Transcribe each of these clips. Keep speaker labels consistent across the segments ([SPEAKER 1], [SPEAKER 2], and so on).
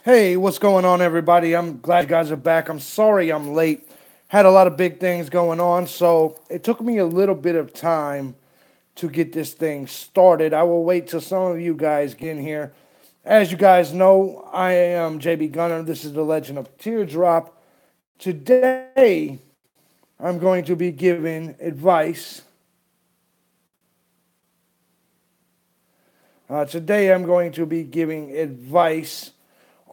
[SPEAKER 1] Hey, what's going on, everybody? I'm glad you guys are back. I'm sorry I'm late. Had a lot of big things going on, so it took me a little bit of time to get this thing started. I will wait till some of you guys get in here. As you guys know, I am JB Gunner. This is the Legend of Teardrop. Today, I'm going to be giving advice. Today, I'm going to be giving advice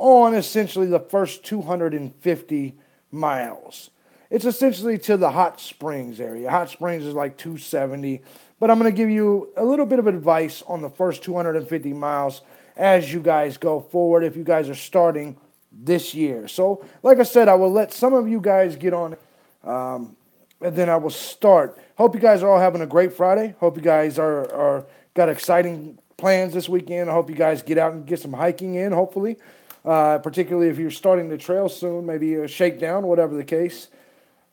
[SPEAKER 1] on essentially the first 250 miles. It's essentially to the Hot Springs area. Hot Springs is like 270, but I'm going to give you a little bit of advice on the first 250 miles as you guys go forward if you guys are starting this year. So, like I said, I will let some of you guys get on, and then I will start. Hope you guys are all having a great Friday. Hope you guys are got exciting plans this weekend. I hope you guys get out and get some hiking in, hopefully. Particularly if you're starting the trail soon, maybe a shakedown, whatever the case.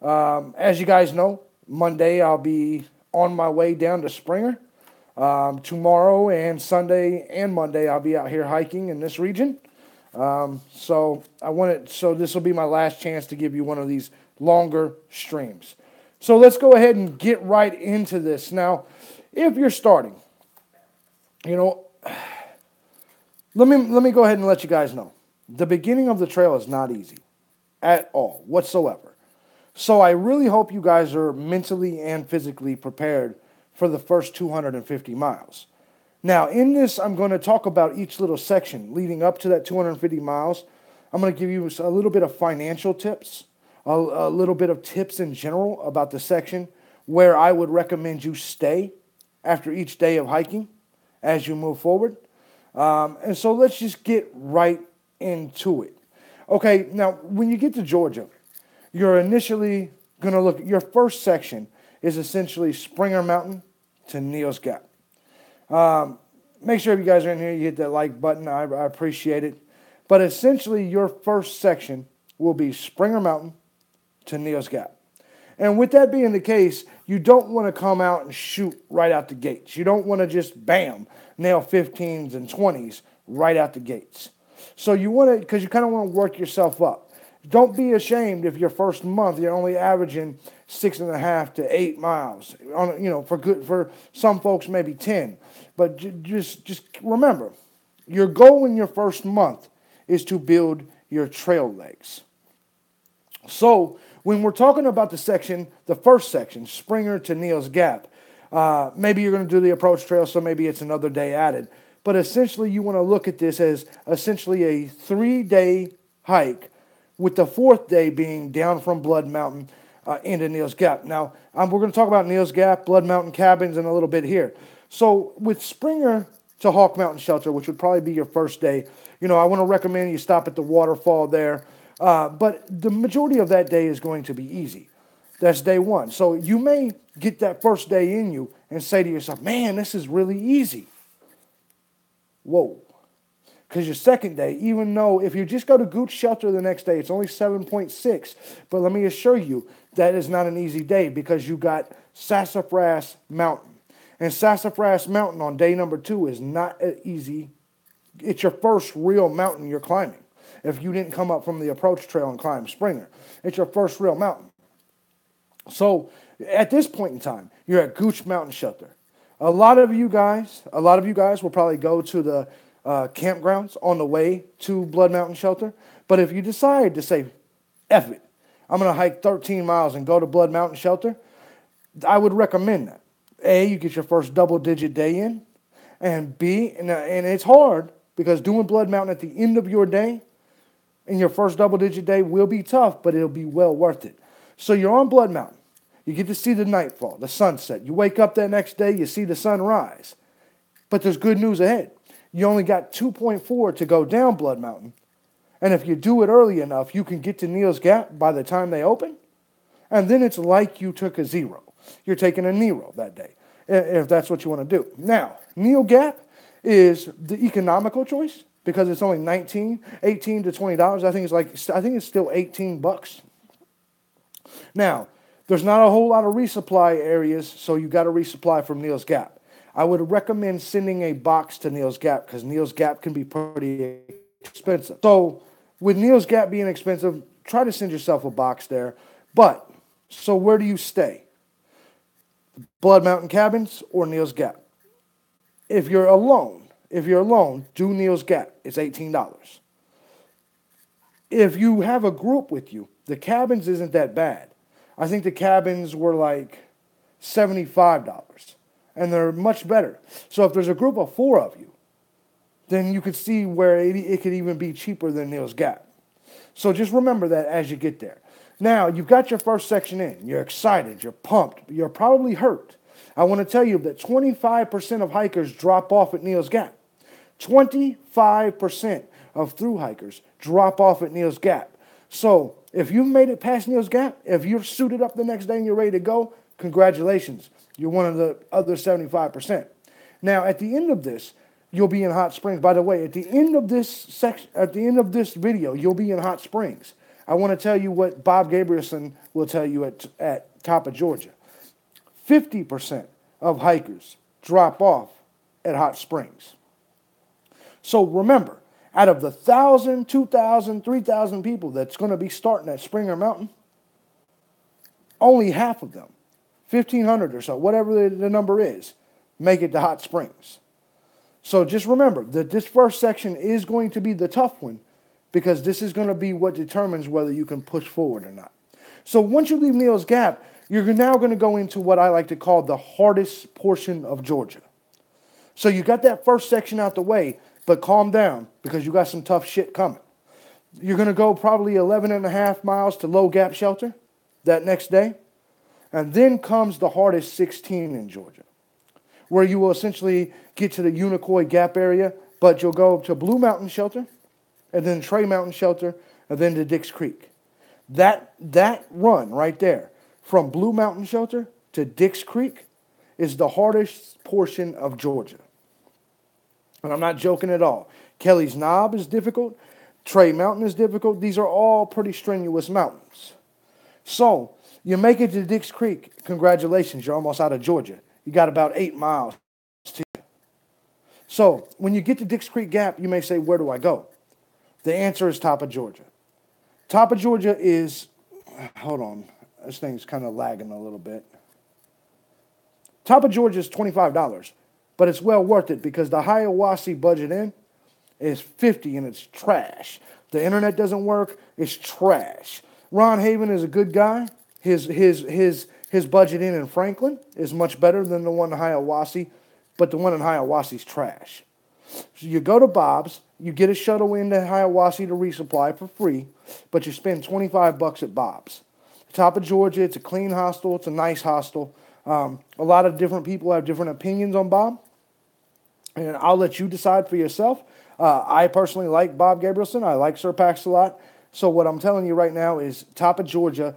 [SPEAKER 1] As you guys know, Monday I'll be on my way down to Springer. Tomorrow and Sunday and Monday I'll be out here hiking in this region. So this will be my last chance to give you one of these longer streams. So let's go ahead and get right into this. Now, if you're starting, you know, let me go ahead and let you guys know. The beginning of the trail is not easy at all, whatsoever. So I really hope you guys are mentally and physically prepared for the first 250 miles. Now, in this, I'm going to talk about each little section leading up to that 250 miles. I'm going to give you a little bit of financial tips, a little bit of tips in general about the section, where I would recommend you stay after each day of hiking as you move forward. And so let's just get right into it. Okay, now when you get to Georgia, you're initially going to look at your first section is essentially Springer Mountain to Neal's Gap. Make sure if you guys are in here, you hit that like button. I appreciate it. But essentially, your first section will be Springer Mountain to Neal's Gap. And with that being the case, you don't want to come out and shoot right out the gates. You don't want to just, bam, nail 15s and 20s right out the gates. So you want to, because you kind of want to work yourself up. Don't be ashamed if your first month you're only averaging 6.5 to 8 miles. For some folks maybe 10. But just remember, your goal in your first month is to build your trail legs. So when we're talking about the first section, Springer to Neal's Gap, maybe you're going to do the approach trail, so maybe it's another day added. But essentially, you want to look at this as essentially a 3-day hike, with the 4th day being down from Blood Mountain into Neal's Gap. Now, we're going to talk about Neal's Gap, Blood Mountain cabins in a little bit here. So with Springer to Hawk Mountain Shelter, which would probably be your first day, I want to recommend you stop at the waterfall there. But the majority of that day is going to be easy. That's day one. So you may get that first day in you and say to yourself, man, this is really easy. Whoa. Because your second day, even though if you just go to Gooch Shelter the next day, it's only 7.6. But let me assure you, that is not an easy day because you got Sassafras Mountain. And Sassafras Mountain on day number 2 is not easy. It's your first real mountain you're climbing. If you didn't come up from the approach trail and climb Springer, it's your first real mountain. So at this point in time, you're at Gooch Mountain Shelter. A lot of you guys will probably go to the campgrounds on the way to Blood Mountain Shelter. But if you decide to say, F it, I'm going to hike 13 miles and go to Blood Mountain Shelter, I would recommend that. A, you get your first double-digit day in. And B, and it's hard because doing Blood Mountain at the end of your day and your first double-digit day will be tough, but it'll be well worth it. So you're on Blood Mountain. You get to see the nightfall, the sunset. You wake up that next day, you see the sunrise. But there's good news ahead. You only got 2.4 to go down Blood Mountain. And if you do it early enough, you can get to Neal's Gap by the time they open. And then it's like you took a 0. You're taking a Nero that day, if that's what you want to do. Now, Neal Gap is the economical choice because it's only $18 to $20. I think it's still $18. Now, there's not a whole lot of resupply areas, so you got to resupply from Neal's Gap. I would recommend sending a box to Neal's Gap because Neal's Gap can be pretty expensive. So with Neal's Gap being expensive, try to send yourself a box there. But, so where do you stay? Blood Mountain Cabins or Neal's Gap? If you're alone, do Neal's Gap. It's $18. If you have a group with you, the cabins isn't that bad. I think the cabins were like $75, and they're much better. So if there's a group of 4 of you, then you could see where it could even be cheaper than Neal's Gap. So just remember that as you get there. Now, you've got your first section in. You're excited. You're pumped. You're probably hurt. I want to tell you that 25% of hikers drop off at Neal's Gap. 25% of thru hikers drop off at Neal's Gap. So if you've made it past Neal's Gap, if you're suited up the next day and you're ready to go, congratulations. You're one of the other 75%. Now, at the end of this, you'll be in Hot Springs. By the way, at the end of this section, at the end of this video, you'll be in Hot Springs. I want to tell you what Bob Gabrielson will tell you at Top of Georgia. 50% of hikers drop off at Hot Springs. So remember, out of the 1,000, 2,000, 3,000 people that's going to be starting at Springer Mountain, only half of them, 1,500 or so, whatever the number is, make it to Hot Springs. So just remember that this first section is going to be the tough one, because this is going to be what determines whether you can push forward or not. So once you leave Neal's Gap, you're now going to go into what I like to call the hardest portion of Georgia. So you got that first section out the way, but calm down, because you got some tough shit coming. You're going to go probably 11.5 miles to Low Gap Shelter that next day. And then comes the hardest 16 in Georgia, where you will essentially get to the Unicoi Gap area, but you'll go to Blue Mountain Shelter, and then Trey Mountain Shelter, and then to Dix Creek. That run right there, from Blue Mountain Shelter to Dix Creek, is the hardest portion of Georgia. And I'm not joking at all. Kelly's Knob is difficult. Trey Mountain is difficult. These are all pretty strenuous mountains. So, you make it to Dix Creek. Congratulations, you're almost out of Georgia. You got about 8 miles to you. So, when you get to Dix Creek Gap, you may say, where do I go? The answer is Top of Georgia. Top of Georgia is, hold on, this thing's kind of lagging a little bit. Top of Georgia is $25, but it's well worth it because the Hiawassee budget in is $50 and it's trash. The internet doesn't work, it's trash. Ron Haven is a good guy. His budget in Franklin is much better than the one in Hiawassee, but the one in Hiawassee is trash. So you go to Bob's, you get a shuttle into Hiawassee to resupply for free, but you spend $25 at Bob's. Top of Georgia, it's a clean hostel, it's a nice hostel. A lot of different people have different opinions on Bob, and I'll let you decide for yourself. I personally like Bob Gabrielson. I like Sir Pax a lot. So what I'm telling you right now is Top of Georgia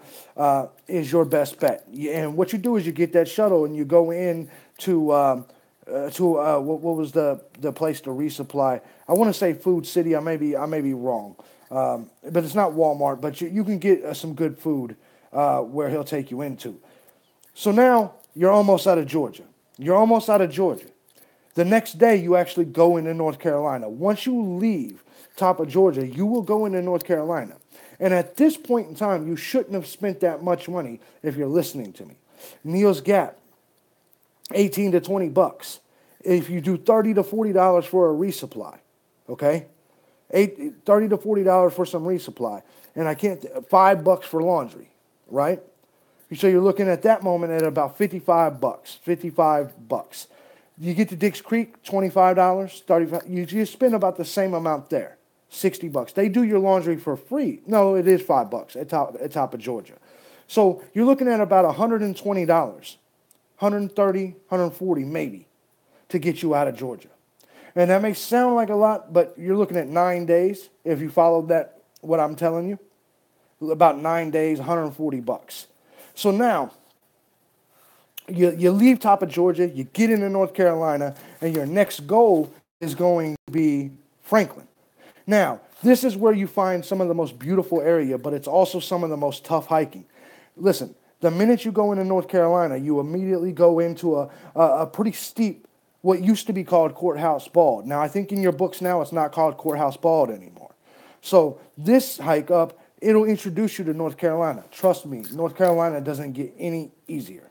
[SPEAKER 1] is your best bet. And what you do is you get that shuttle and you go in to what was the place to resupply? I want to say Food City. I may be wrong, but it's not Walmart. But you can get some good food where he'll take you into. So now you're almost out of Georgia. You're almost out of Georgia. The next day you actually go into North Carolina. Once you leave Top of Georgia, you will go into North Carolina. And at this point in time, you shouldn't have spent that much money if you're listening to me. Neal's Gap, $18 to $20. If you do $30 to $40 for a resupply, okay? $30 to $40 for some resupply. And $5 for laundry, right? So you're looking at that moment at about $55. You get to Dix Creek, $25, $35. You spend about the same amount there, $60. They do your laundry for free. No, it is $5 at Top of Georgia. So you're looking at about $120, $130, $140 maybe to get you out of Georgia. And that may sound like a lot, but you're looking at 9 days if you followed that, what I'm telling you. About 9 days, $140. So now, you leave Top of Georgia, you get into North Carolina, and your next goal is going to be Franklin. Now, this is where you find some of the most beautiful area, but it's also some of the most tough hiking. Listen, the minute you go into North Carolina, you immediately go into a pretty steep, what used to be called Courthouse Bald. Now, I think in your books now it's not called Courthouse Bald anymore. So this hike up, it'll introduce you to North Carolina. Trust me, North Carolina doesn't get any easier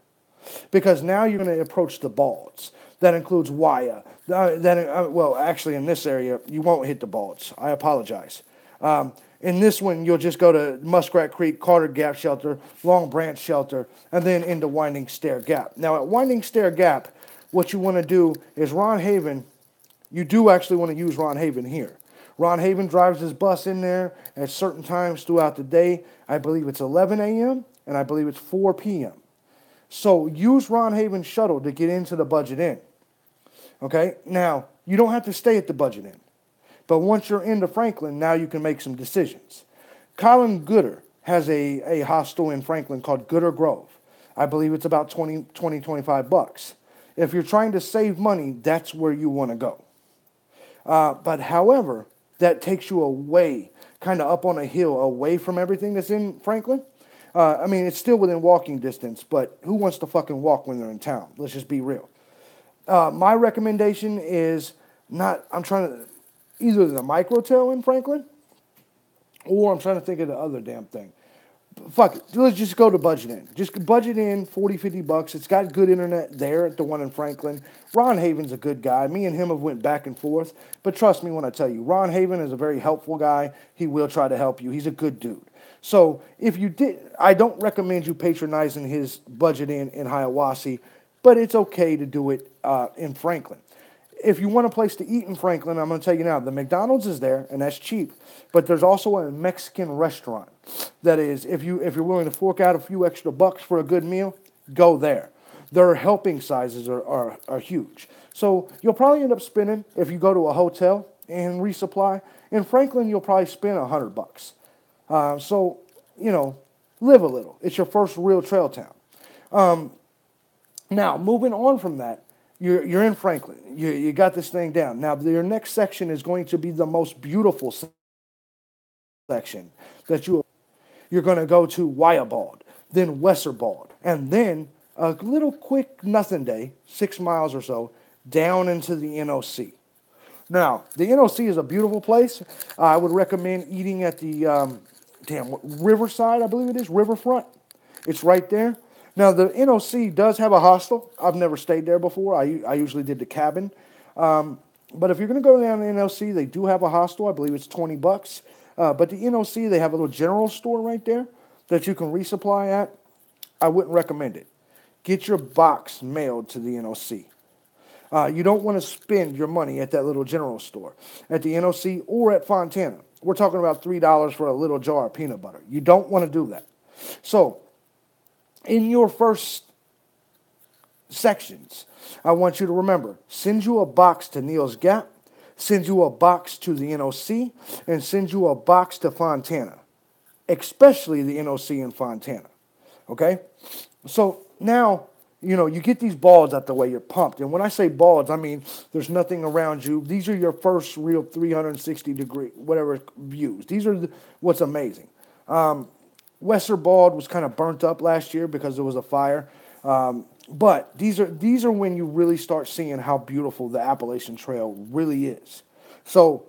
[SPEAKER 1] because now you're going to approach the balds. That includes Waya. Well, actually, in this area, you won't hit the balds. I apologize. In this one, you'll just go to Muskrat Creek, Carter Gap Shelter, Long Branch Shelter, and then into Winding Stair Gap. Now, at Winding Stair Gap, what you want to do is Ron Haven, you do actually want to use Ron Haven here. Ron Haven drives his bus in there at certain times throughout the day. I believe it's 11 a.m. and I believe it's 4 p.m. So use Ron Haven's shuttle to get into the Budget Inn. Okay? Now, you don't have to stay at the Budget Inn. But once you're into Franklin, now you can make some decisions. Colin Gooder has a hostel in Franklin called Gooder Grove. I believe it's about 25 bucks. If you're trying to save money, that's where you want to go. But however, that takes you away, kind of up on a hill, away from everything that's in Franklin. I mean, it's still within walking distance, but who wants to fucking walk when they're in town? Let's just be real. My recommendation is I'm trying to, either the Microtel in Franklin, or I'm trying to think of the other damn thing. Fuck it. Let's just go to Budget Inn. Just Budget Inn, 40, 50 bucks. It's got good internet there at the one in Franklin. Ron Haven's a good guy. Me and him have went back and forth. But trust me when I tell you, Ron Haven is a very helpful guy. He will try to help you. He's a good dude. So if you did, I don't recommend you patronizing his Budget Inn in Hiawassee, but it's okay to do it in Franklin. If you want a place to eat in Franklin, I'm going to tell you now, the McDonald's is there, and that's cheap. But there's also a Mexican restaurant. That is, if you're willing to fork out a few extra bucks for a good meal, go there. Their helping sizes are huge. So you'll probably end up spending, if you go to a hotel and resupply, in Franklin you'll probably spend 100 bucks. So, live a little. It's your first real trail town. Now, moving on from that, you're in Franklin. You got this thing down. Now, your next section is going to be the most beautiful section that you're going to go to Wyabald, then Westerbald, and then a little quick nothing day, 6 miles or so, down into the NOC. Now, the NOC is a beautiful place. I would recommend eating at the Riverside, I believe it is, Riverfront. It's right there. Now, the NOC does have a hostel. I've never stayed there before. I usually did the cabin. But if you're going to go down to the NOC, they do have a hostel. I believe it's 20 bucks. But the NOC, they have a little general store right there that you can resupply at. I wouldn't recommend it. Get your box mailed to the NOC. You don't want to spend your money at that little general store, at the NOC or at Fontana. We're talking about $3 for a little jar of peanut butter. You don't want to do that. So, in your first sections, I want you to remember, send you a box to Neal's Gap, send you a box to the NOC, and send you a box to Fontana, especially the NOC in Fontana, okay? So now, you get these balls out the way, you're pumped. And when I say balls, I mean there's nothing around you. These are your first real 360-degree, whatever, views. These are what's amazing. Westerbald was kind of burnt up last year because there was a fire. But these are when you really start seeing how beautiful the Appalachian Trail really is. So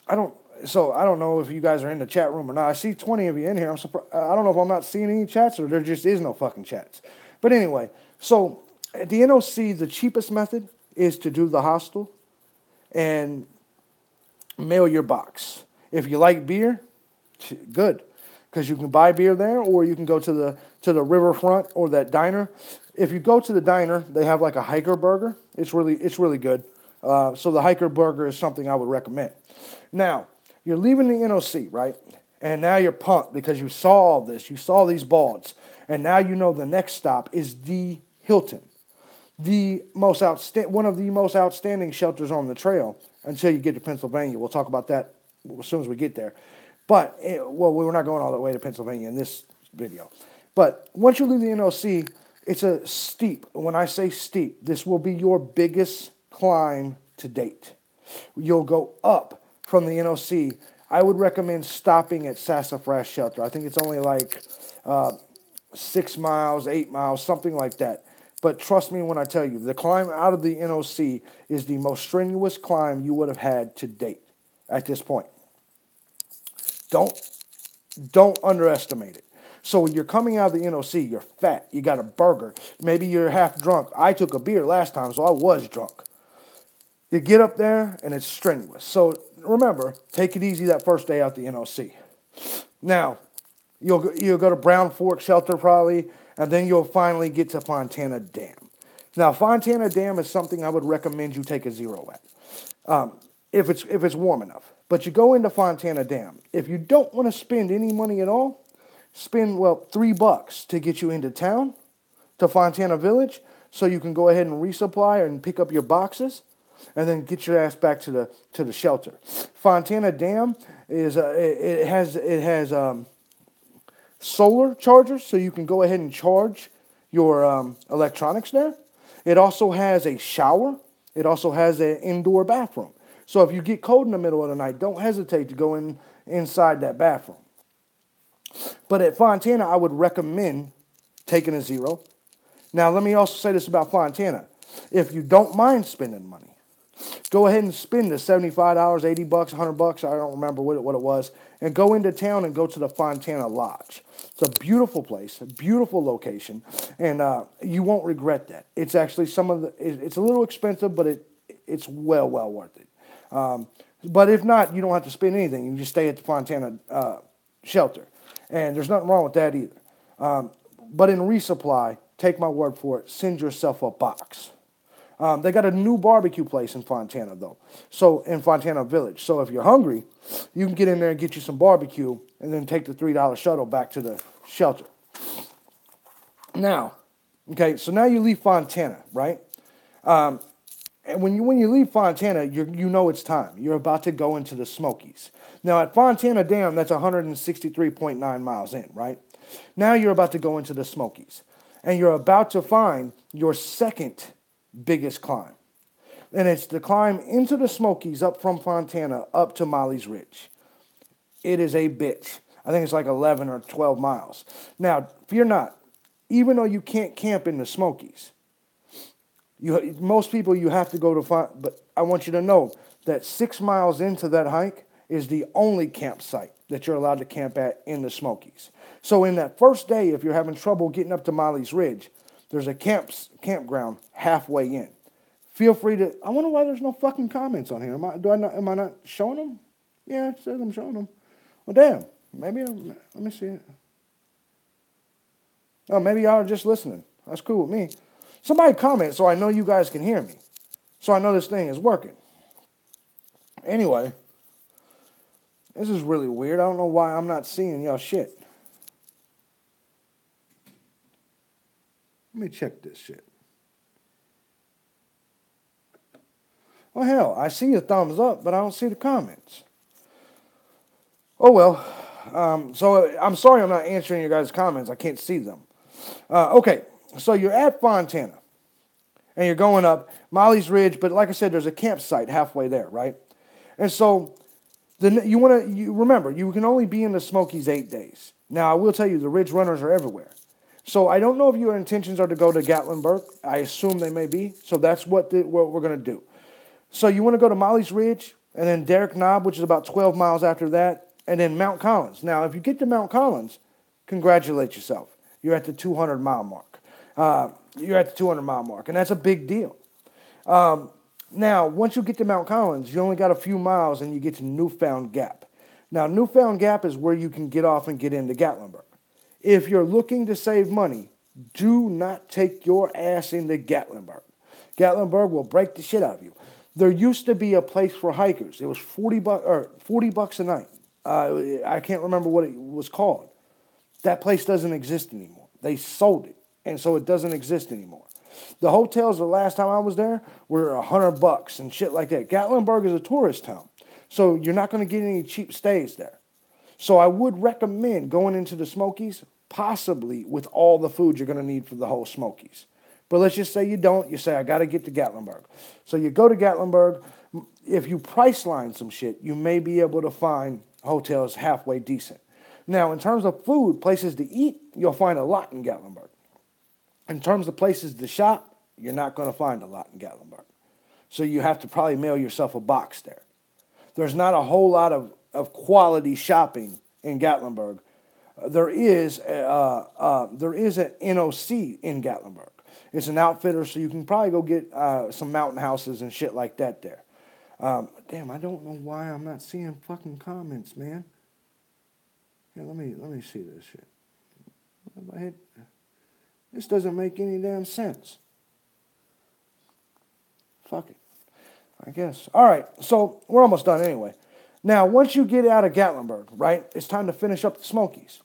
[SPEAKER 1] I don't know if you guys are in the chat room or not. I see 20 of you in here. I'm surprised. I don't know if I'm not seeing any chats or there just is no fucking chats. But anyway, so at the NOC, the cheapest method is to do the hostel and mail your box. If you like beer, good, because you can buy beer there, or you can go to the riverfront or that diner. If you go to the diner, they have like a hiker burger. It's really good. So the hiker burger is something I would recommend. Now, you're leaving the NOC, right? And now you're pumped because you saw all this. You saw these balds. And now you know the next stop is the Hilton, one of the most outstanding shelters on the trail until you get to Pennsylvania. We'll talk about that as soon as we get there. But, we're not going all the way to Pennsylvania in this video. But once you leave the NOC, it's a steep. When I say steep, this will be your biggest climb to date. You'll go up from the NOC. I would recommend stopping at Sassafras Shelter. I think it's only like 6 miles, 8 miles, something like that. But trust me when I tell you, the climb out of the NOC is the most strenuous climb you would have had to date at this point. Don't don't underestimate it. So when you're coming out of the NOC, you're fat. You got a burger. Maybe you're half drunk. I took a beer last time, so I was drunk. You get up there, and it's strenuous. So remember, take it easy that first day out the NOC. Now, you'll go to Brown Fork Shelter probably, and then you'll finally get to Fontana Dam. Now, Fontana Dam is something I would recommend you take a zero at, if it's warm enough. But you go into Fontana Dam. If you don't want to spend any money at all, spend, well, $3 to get you into town, to Fontana Village, so you can go ahead and resupply and pick up your boxes, and then get your ass back to the shelter. Fontana Dam is it has solar chargers, so you can go ahead and charge your electronics there. It also has a shower. It also has an indoor bathroom. So if you get cold in the middle of the night, don't hesitate to go inside that bathroom. But at Fontana, I would recommend taking a zero. Now, let me also say this about Fontana. If you don't mind spending money, go ahead and spend the $75, $80, $100, I don't remember what it was, and go into town and go to the Fontana Lodge. It's a beautiful place, a beautiful location, and you won't regret that. It's actually it's a little expensive, but it's well worth it. But if not, you don't have to spend anything. You can just stay at the Fontana shelter, and there's nothing wrong with that either. But in resupply, take my word for it, send yourself a box. They got a new barbecue place in Fontana, though. So in Fontana Village. So if you're hungry, you can get in there and get you some barbecue and then take the $3 shuttle back to the shelter. Now, okay, so now you leave Fontana, right? And when you leave Fontana, you know it's time. You're about to go into the Smokies. Now, at Fontana Dam, that's 163.9 miles in, right? Now you're about to go into the Smokies. And you're about to find your second biggest climb. And it's the climb into the Smokies up from Fontana up to Molly's Ridge. It is a bitch. I think it's like 11 or 12 miles. Now, fear not. Even though you can't camp in the Smokies, most people you have to go to find, but I want you to know that 6 miles into that hike is the only campsite that you're allowed to camp at in the Smokies. So in that first day, if you're having trouble getting up to Molly's Ridge, there's a campground halfway in. Feel free to. I wonder why there's no fucking comments on here. Am I not showing them? Yeah, it says I'm showing them. Well, damn. Maybe let me see it. Oh, maybe y'all are just listening. That's cool with me. Somebody comment so I know you guys can hear me. So I know this thing is working. Anyway, this is really weird. I don't know why I'm not seeing y'all shit. Let me check this shit. Well, hell, I see a thumbs up, but I don't see the comments. Oh, well. So I'm sorry I'm not answering your guys' comments. I can't see them. Okay, so you're at Fontana, and you're going up Molly's Ridge, but like I said, there's a campsite halfway there, right? And so you remember, you can only be in the Smokies 8 days. Now, I will tell you, the Ridge Runners are everywhere. So I don't know if your intentions are to go to Gatlinburg. I assume they may be. So that's what we're going to do. So you want to go to Molly's Ridge, and then Derrick Knob, which is about 12 miles after that, and then Mount Collins. Now, if you get to Mount Collins, congratulate yourself. You're at the 200-mile mark. And that's a big deal. Now, once you get to Mount Collins, you only got a few miles, and you get to Newfound Gap. Now, Newfound Gap is where you can get off and get into Gatlinburg. If you're looking to save money, do not take your ass into Gatlinburg. Gatlinburg will break the shit out of you. There used to be a place for hikers. It was $40 a night. I can't remember what it was called. That place doesn't exist anymore. They sold it, and so it doesn't exist anymore. The hotels the last time I was there were $100 and shit like that. Gatlinburg is a tourist town, so you're not going to get any cheap stays there. So I would recommend going into the Smokies, possibly with all the food you're going to need for the whole Smokies. But let's just say you don't. You say, I got to get to Gatlinburg. So you go to Gatlinburg. If you price line some shit, you may be able to find hotels halfway decent. Now, in terms of food, places to eat, you'll find a lot in Gatlinburg. In terms of places to shop, you're not going to find a lot in Gatlinburg. So you have to probably mail yourself a box there. There's not a whole lot of of quality shopping in Gatlinburg, there is an NOC in Gatlinburg. It's an outfitter, so you can probably go get some mountain houses and shit like that there. Damn, I don't know why I'm not seeing fucking comments, man. Here, let me see this shit. This doesn't make any damn sense. Fuck it, I guess. All right, so we're almost done anyway. Now, once you get out of Gatlinburg, right, it's time to finish up the Smokies.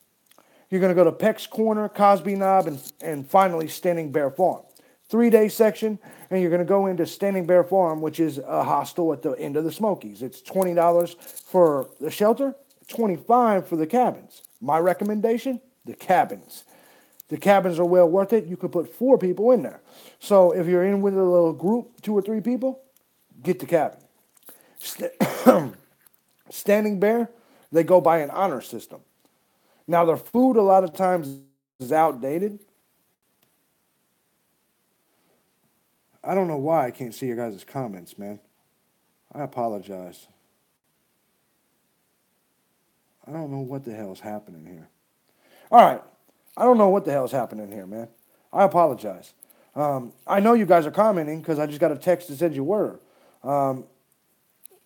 [SPEAKER 1] You're going to go to Peck's Corner, Cosby Knob, and finally Standing Bear Farm. 3-day section, and you're going to go into Standing Bear Farm, which is a hostel at the end of the Smokies. It's $20 for the shelter, $25 for the cabins. My recommendation, the cabins. The cabins are well worth it. You could put 4 people in there. So if you're in with a little group, 2 or 3 people, get the cabin. Standing Bear, they go by an honor system. Now, their food a lot of times is outdated. I don't know why I can't see your guys' comments, man. I apologize. I don't know what the hell is happening here. All right. I don't know what the hell is happening here, man. I apologize. I know you guys are commenting because I just got a text that said you were.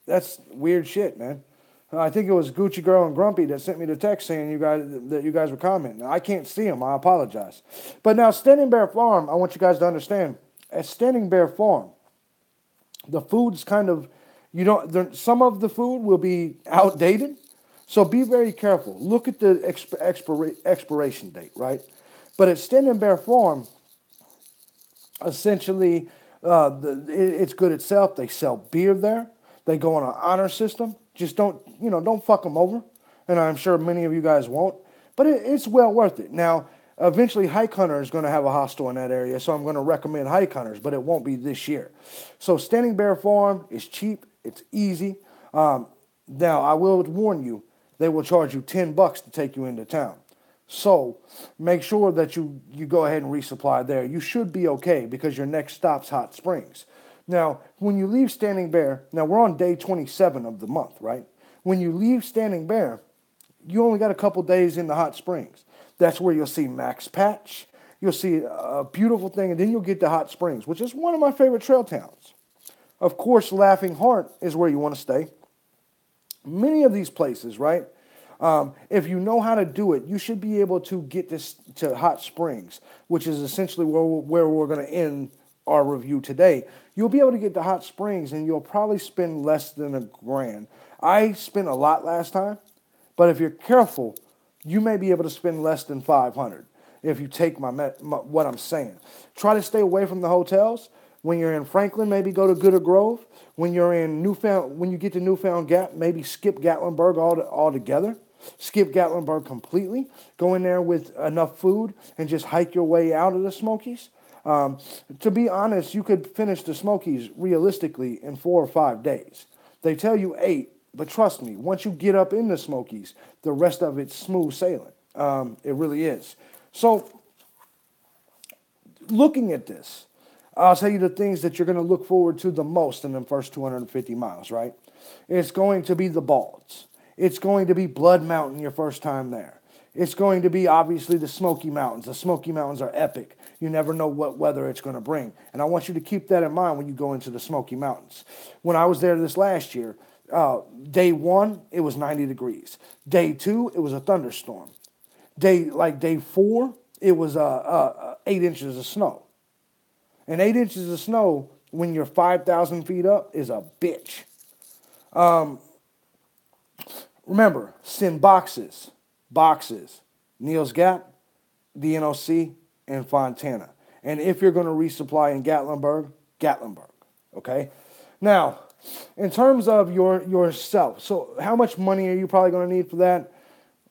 [SPEAKER 1] That's weird shit, man. I think it was Gucci Girl and Grumpy that sent me the text saying that you guys were commenting. I can't see them. I apologize. But now, Standing Bear Farm, I want you guys to understand. At Standing Bear Farm, the food's kind of, some of the food will be outdated. So be very careful. Look at the expiration date, right? But at Standing Bear Farm, essentially, it's good itself. They sell beer there. They go on an honor system. Just don't fuck them over. And I'm sure many of you guys won't. But it's well worth it. Now, eventually, Hike Hunter is going to have a hostel in that area, so I'm going to recommend Hike Hunters, but it won't be this year. So Standing Bear Farm is cheap. It's easy. Now, I will warn you, they will charge you $10 to take you into town. So make sure that you go ahead and resupply there. You should be okay because your next stop's Hot Springs. Now, when you leave Standing Bear, now we're on day 27 of the month, right? When you leave Standing Bear, you only got a couple days in the Hot Springs. That's where you'll see Max Patch. You'll see a beautiful thing, and then you'll get to Hot Springs, which is one of my favorite trail towns. Of course, Laughing Heart is where you want to stay. Many of these places, right? If you know how to do it, you should be able to get this to Hot Springs, which is essentially where we're going to end our review today. You'll be able to get to Hot Springs, and you'll probably spend less than $1,000. I spent a lot last time, but if you're careful, you may be able to spend less than $500 if you take what I'm saying. Try to stay away from the hotels. When you're in Franklin, maybe go to Gooder Grove. When you get to Newfound Gap, maybe skip Gatlinburg altogether. Skip Gatlinburg completely. Go in there with enough food and just hike your way out of the Smokies. To be honest, you could finish the Smokies realistically in 4 or 5 days. They tell you 8, but trust me, once you get up in the Smokies, the rest of it's smooth sailing. It really is. So, looking at this, I'll tell you the things that you're going to look forward to the most in the first 250 miles, right? It's going to be the Balds. It's going to be Blood Mountain your first time there. It's going to be, obviously, the Smoky Mountains. The Smoky Mountains are epic. You never know what weather it's going to bring. And I want you to keep that in mind when you go into the Smoky Mountains. When I was there this last year, day 1, it was 90 degrees. Day 2, it was a thunderstorm. Day 4, it was 8 inches of snow. And 8 inches of snow when you're 5,000 feet up is a bitch. Remember, send boxes. Neal's Gap, the NOC, and Fontana. And if you're going to resupply in Gatlinburg, okay? Now, in terms of yourself, so how much money are you probably going to need for that?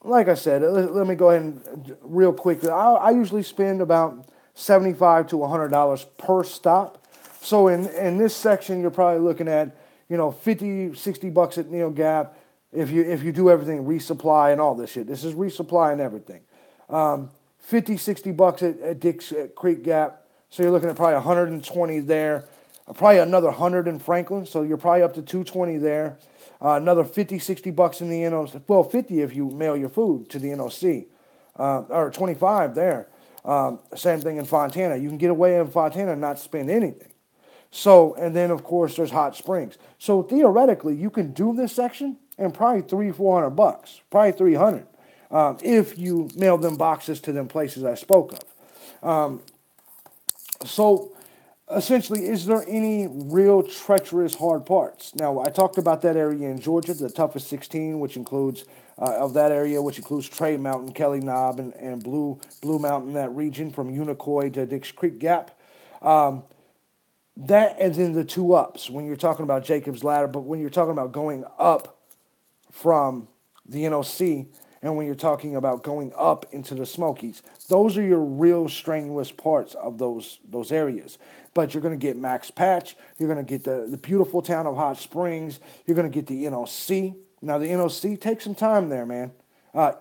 [SPEAKER 1] Like I said, let me go ahead and real quick. I usually spend about $75 to $100 per stop. So in this section, you're probably looking at, $50, $60 at Neal Gap. If you do everything, resupply and all this shit. This is resupply and everything. $50, $60 at Dick's Creek Gap. So you're looking at probably 120 there. Probably another 100 in Franklin. So you're probably up to 220 there. Another 50, 60 bucks in the NOC. Well, 50 if you mail your food to the NOC, or 25 there. Same thing in Fontana. You can get away in Fontana and not spend anything. So, and then of course there's hot springs. So theoretically, you can do this section and probably 300-400 bucks, probably 300, if you mail them boxes to them places I spoke of. So essentially, is there any real treacherous hard parts? Now, I talked about that area in Georgia, the toughest 16, which includes, of that area, which includes Trey Mountain, Kelly Knob, and Blue Mountain, that region from Unicoi to Dix Creek Gap. That and then the two ups when you're talking about Jacob's Ladder, but when you're talking about going up from the NOC and when you're talking about going up into the Smokies, those are your real strenuous parts of those areas. But you're going to get Max Patch, you're going to get the beautiful town of Hot Springs, you're going to get the NOC. Now the NOC, take some time there, man.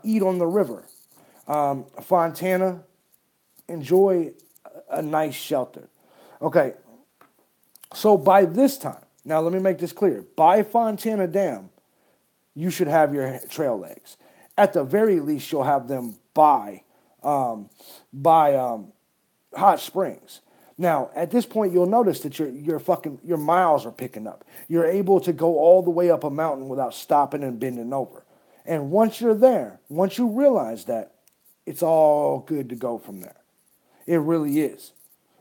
[SPEAKER 1] Eat on the river. Fontana, enjoy a nice shelter. Okay. So by this time, now let me make this clear. By Fontana Dam, you should have your trail legs. At the very least, you'll have them by Hot Springs. Now, at this point, you'll notice that your miles are picking up. You're able to go all the way up a mountain without stopping and bending over. And once you're there, once you realize that, it's all good to go from there. It really is.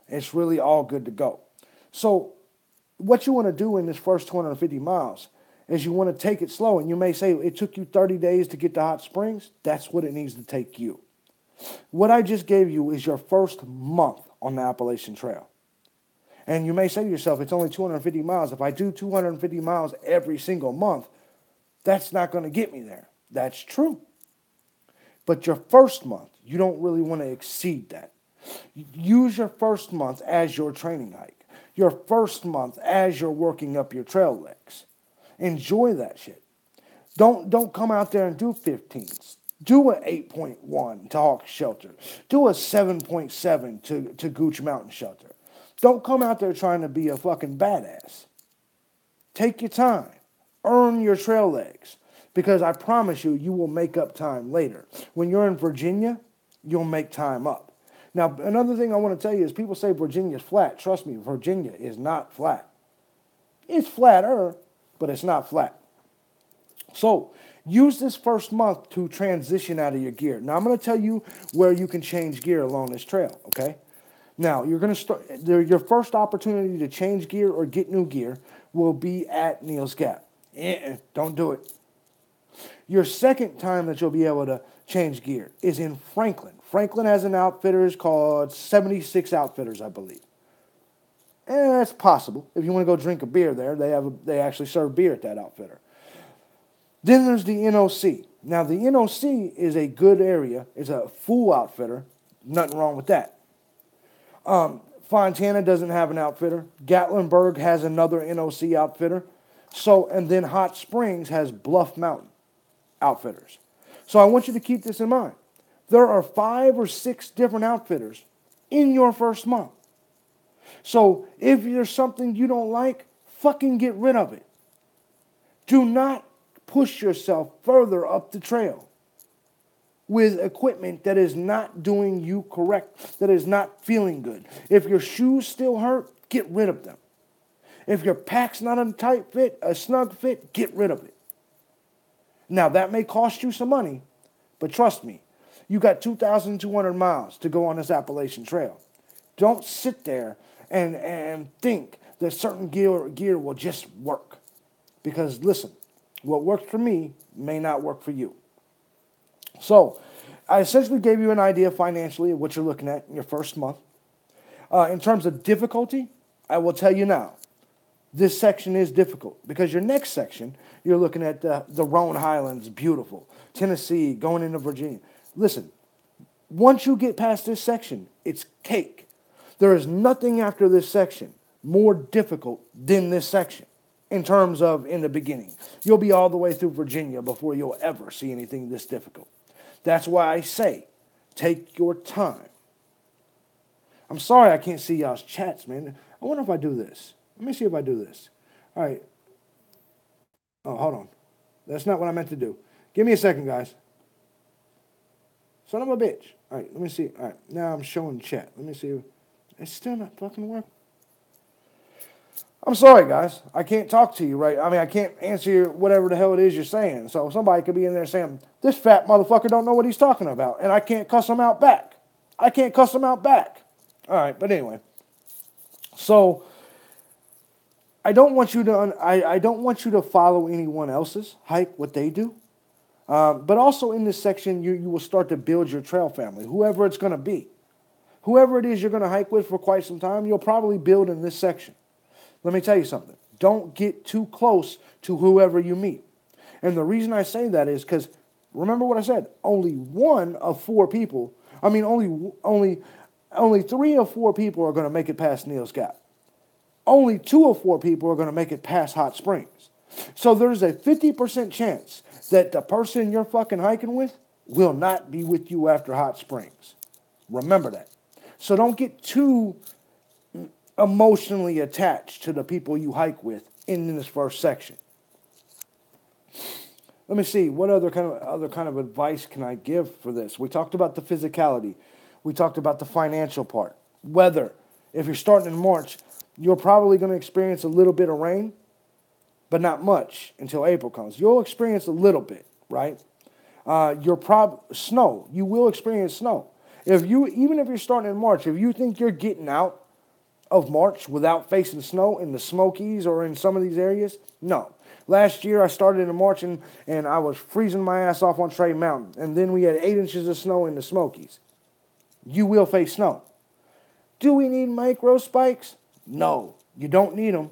[SPEAKER 1] It's really all good to go. So what you want to do in this first 250 miles is you want to take it slow. And you may say, it took you 30 days to get to Hot Springs. That's what it needs to take you. What I just gave you is your first month on the Appalachian Trail. And you may say to yourself, it's only 250 miles. If I do 250 miles every single month, that's not going to get me there. That's true. But your first month, you don't really want to exceed that. Use your first month as your training hike. Your first month as you're working up your trail legs. Enjoy that shit. Don't come out there and do 15s. Do an 8.1 to Hawk Shelter. Do a 7.7 to Gooch Mountain Shelter. Don't come out there trying to be a fucking badass. Take your time. Earn your trail legs. Because I promise you, you will make up time later. When you're in Virginia, you'll make time up. Now, another thing I want to tell you is people say Virginia's flat. Trust me, Virginia is not flat. It's flatter, but it's not flat. So, use this first month to transition out of your gear. Now, I'm going to tell you where you can change gear along this trail, okay? Now, you're going to start, your first opportunity to change gear or get new gear will be at Neal's Gap. Don't do it. Your second time that you'll be able to change gear is in Franklin. Franklin has an outfitters called 76 Outfitters, I believe. And it's possible. If you want to go drink a beer there, they actually serve beer at that outfitter. Then there's the NOC. Now, the NOC is a good area. It's a full outfitter. Nothing wrong with that. Fontana doesn't have an outfitter. Gatlinburg has another NOC outfitter. So, and then Hot Springs has Bluff Mountain outfitters. So I want you to keep this in mind. There are 5 or 6 different outfitters in your first month. So if there's something you don't like, fucking get rid of it. Do not push yourself further up the trail with equipment that is not doing you correct, that is not feeling good. If your shoes still hurt, get rid of them. If your pack's not a tight fit, a snug fit, get rid of it. Now, that may cost you some money, but trust me, you got 2,200 miles to go on this Appalachian Trail. Don't sit there and think that certain gear will just work. Because listen, what worked for me may not work for you. So, I essentially gave you an idea financially of what you're looking at in your first month. In terms of difficulty, I will tell you now, this section is difficult because your next section, you're looking at the Roan Highlands, beautiful. Tennessee, going into Virginia. Listen, once you get past this section, it's cake. There is nothing after this section more difficult than this section in terms of in the beginning. You'll be all the way through Virginia before you'll ever see anything this difficult. That's why I say, take your time. I'm sorry I can't see y'all's chats, man. I wonder if I do this. Let me see if I do this. All right. Oh, hold on. That's not what I meant to do. Give me a second, guys. Son of a bitch. All right, let me see. All right, now I'm showing chat. Let me see. It's still not fucking working. I'm sorry, guys. I can't talk to you, right? I mean, I can't answer you whatever the hell it is you're saying. So somebody could be in there saying, this fat motherfucker don't know what he's talking about, and I can't cuss him out back. I can't cuss him out back. All right, but anyway. So I don't want you to follow anyone else's hike, what they do. But also in this section, you will start to build your trail family, whoever it's going to be. Whoever it is you're going to hike with for quite some time, you'll probably build in this section. Let me tell you something. Don't get too close to whoever you meet. And the reason I say that is because, remember what I said, only 3 of 4 people are going to make it past Neal's Gap. Only 2 of 4 people are going to make it past Hot Springs. So there's a 50% chance that the person you're fucking hiking with will not be with you after Hot Springs. Remember that. So don't get too emotionally attached to the people you hike with in this first section. Let me see, what other kind of advice can I give for this? We talked about the physicality. We talked about the financial part. Weather. If you're starting in March, you're probably going to experience a little bit of rain, but not much until April comes. You'll experience a little bit, right? Snow. You will experience snow. Even if you're starting in March, if you think you're getting out of March without facing snow in the Smokies or in some of these areas, no. Last year I started in March and I was freezing my ass off on Trade Mountain, and then we had 8 inches of snow in the Smokies. You will face snow. Do we need micro spikes? No, you don't need them.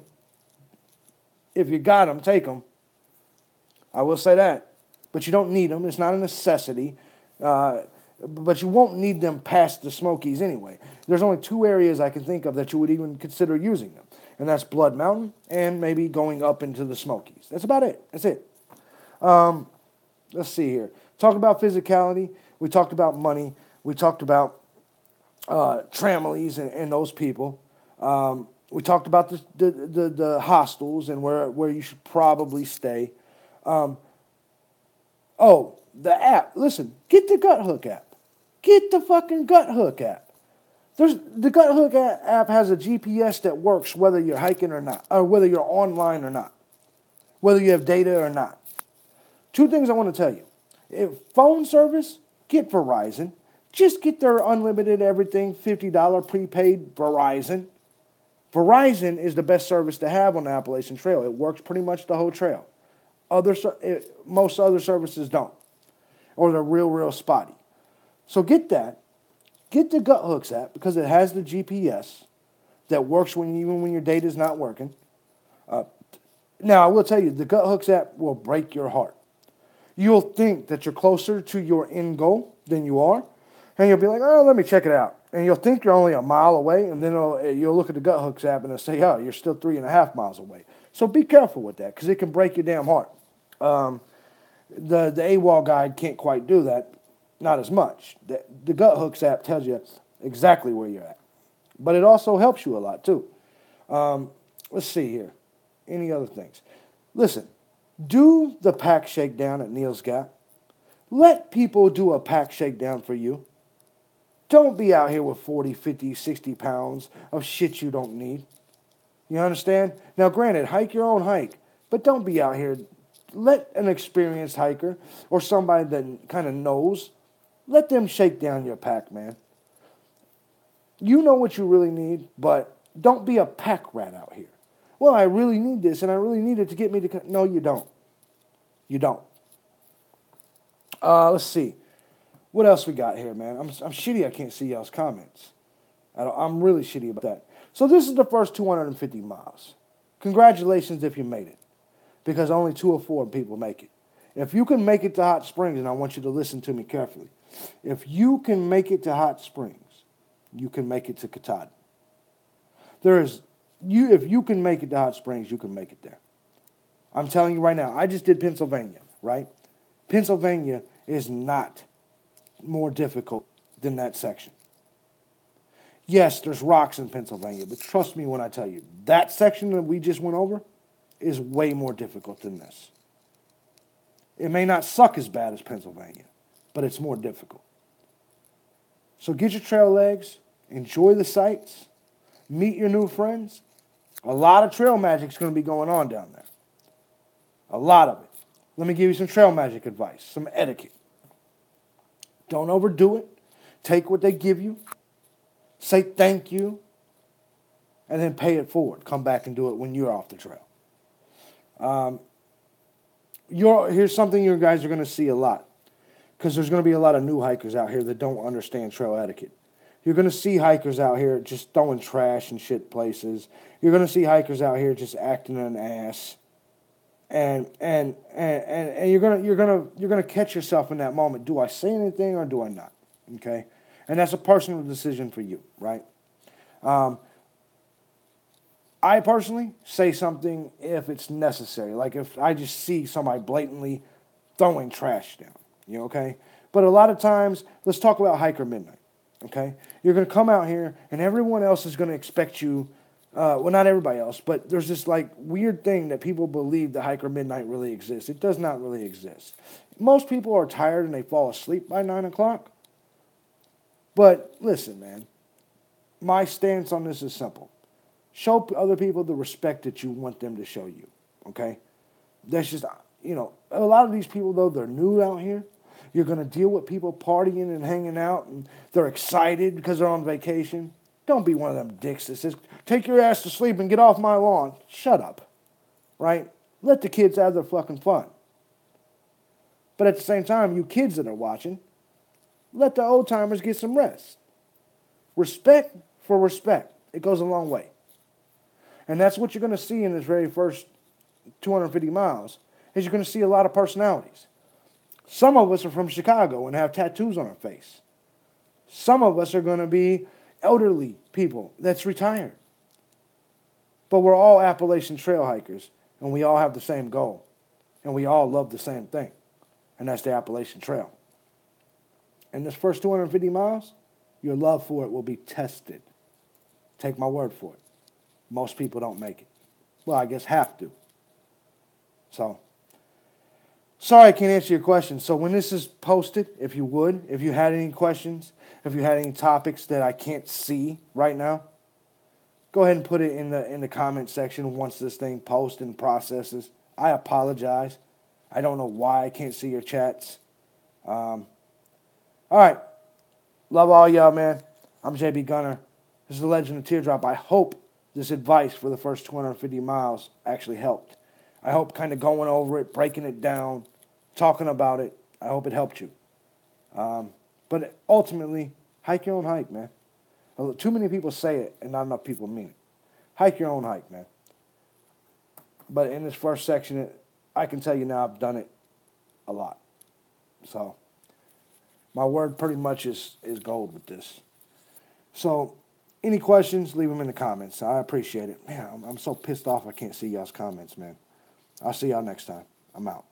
[SPEAKER 1] If you got them, take them. I will say that. But you don't need them. It's not a necessity. But you won't need them past the Smokies anyway. There's only 2 areas I can think of that you would even consider using them. And that's Blood Mountain and maybe going up into the Smokies. That's about it. That's it. Let's see here. Talk about physicality. We talked about money. We talked about tramilies and those people. We talked about the hostels and where you should probably stay. The app. Listen, get the Gut Hook app. Get the fucking Gut Hook app. The Gut Hook app has a GPS that works whether you're hiking or not, or whether you're online or not, whether you have data or not. 2 things I want to tell you. If phone service, get Verizon. Just get their unlimited everything, $50 prepaid Verizon. Verizon is the best service to have on the Appalachian Trail. It works pretty much the whole trail. Most other services don't, or they're real spotty. So get that. Get the Gut Hooks app because it has the GPS that works even when your data is not working. Now, I will tell you, the Gut Hooks app will break your heart. You'll think that you're closer to your end goal than you are, and you'll be like, oh, let me check it out. And you'll think you're only a mile away, and then you'll look at the Gut Hooks app and it'll say, oh, you're still 3.5 miles away. So be careful with that because it can break your damn heart. The AWOL guide can't quite do that, not as much. The Gut Hooks app tells you exactly where you're at. But it also helps you a lot too. Let's see here. Any other things? Listen, do the pack shakedown at Neal's Gap. Let people do a pack shakedown for you. Don't be out here with 40, 50, 60 pounds of shit you don't need. You understand? Now, granted, hike your own hike, but don't be out here. Let an experienced hiker or somebody that kind of knows, let them shake down your pack, man. You know what you really need, but don't be a pack rat out here. Well, I really need this, and I really need it to get me to... No, you don't. You don't. Let's see. What else we got here, man? I'm shitty I can't see y'all's comments. I'm really shitty about that. So this is the first 250 miles. Congratulations if you made it, because only 2 or 4 people make it. If you can make it to Hot Springs, and I want you to listen to me carefully, if you can make it to Hot Springs, you can make it to Katahdin. If you can make it to Hot Springs, you can make it there. I'm telling you right now, I just did Pennsylvania, right? Pennsylvania is not more difficult than that section. Yes, there's rocks in Pennsylvania, but trust me when I tell you, that section that we just went over is way more difficult than this. It may not suck as bad as Pennsylvania, but it's more difficult. So get your trail legs, enjoy the sights, meet your new friends. A lot of trail magic is going to be going on down there. A lot of it. Let me give you some trail magic advice, some etiquette. Don't overdo it. Take what they give you. Say thank you. And then pay it forward. Come back and do it when you're off the trail. Here's something you guys are going to see a lot. Because there's going to be a lot of new hikers out here that don't understand trail etiquette. You're going to see hikers out here just throwing trash and shit places. You're going to see hikers out here just acting an ass. And you're gonna catch yourself in that moment. Do I say anything or do I not? Okay, and that's a personal decision for you, right? I personally say something if it's necessary, like if I just see somebody blatantly throwing trash down. Okay? But a lot of times, let's talk about hiker midnight. Okay, you're gonna come out here, and everyone else is gonna expect you. Well, not everybody else, but there's this like weird thing that people believe the hiker midnight really exists. It does not really exist. Most people are tired and they fall asleep by 9 o'clock. But listen, man, my stance on this is simple. Show other people the respect that you want them to show you, okay? That's just, a lot of these people, though, they're new out here. You're going to deal with people partying and hanging out, and they're excited because they're on vacation. Don't be one of them dicks that says, take your ass to sleep and get off my lawn. Shut up, right? Let the kids have their fucking fun. But at the same time, you kids that are watching, let the old timers get some rest. Respect for respect. It goes a long way. And that's what you're going to see in this very first 250 miles, is you're going to see a lot of personalities. Some of us are from Chicago and have tattoos on our face. Some of us are going to be elderly people that's retired. But we're all Appalachian trail hikers, and we all have the same goal. And we all love the same thing, and that's the Appalachian Trail. In this first 250 miles, your love for it will be tested. Take my word for it. Most people don't make it. Well, I guess have to. So, sorry I can't answer your questions. So when this is posted, if you had any questions, if you had any topics that I can't see right now, go ahead and put it in the comment section once this thing posts and processes. I apologize. I don't know why I can't see your chats. All right. Love all y'all, man. I'm JB Gunner. This is the Legend of Teardrop. I hope this advice for the first 250 miles actually helped. I hope kind of going over it, breaking it down, talking about it, I hope it helped you. But ultimately, hike your own hike, man. Too many people say it, and not enough people mean it. Hike your own hike, man. But in this first section, I can tell you now I've done it a lot. So, my word pretty much is gold with this. So, any questions, leave them in the comments. I appreciate it. Man, I'm so pissed off I can't see y'all's comments, man. I'll see y'all next time. I'm out.